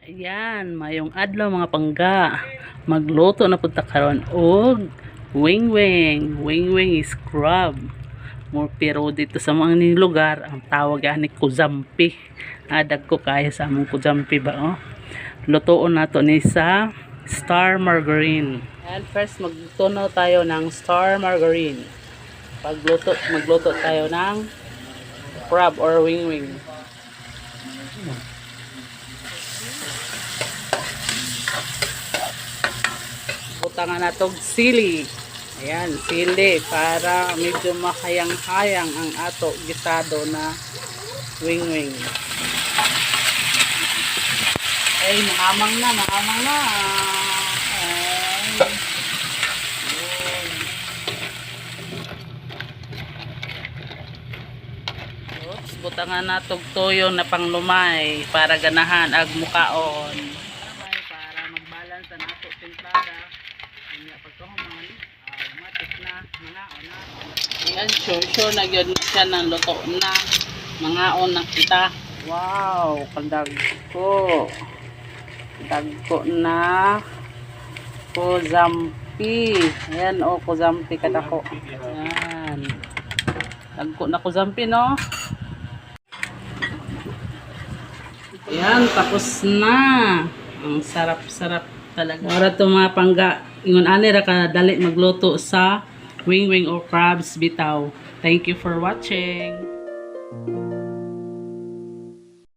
Ayan, mayong adlaw mga pangga. Magluto na punta karon og wing-wing. Wing-wing is crab. Pero dito sa mga lugar, ang tawag ani kuzampi. Adag ko kaya sa among kuzampi ba oh. Lutoon nato ni sa star margarine. And first magtunaw tayo ng star margarine. Magluto tayo ng crab or wing-wing. Butangan natong sili. Ayan, sili para medyo makayang-hayang ang ato gitado na wing-wing. Ay, mahamang na. Ay. Oops, butangan natong toyo na panglumay para ganahan ag mukaon. Para mag-balance ang ato timplada. Pagkahuman, matik na, mangaon na. Ayan, sure na yun siya ng luto na. Mangaon na kita. Wow, kadagko. Kadagko na. Kuzampi. Ayan, oh, kuzampi kadako. Ayan. Dagko na kuzampi, no? Ayan, tapos na. Ang sarap-sarap talaga. Para ito mga pangga, ingon ani ra ka dali magluto sa wing-wing or crabs bitaw. Thank you for watching.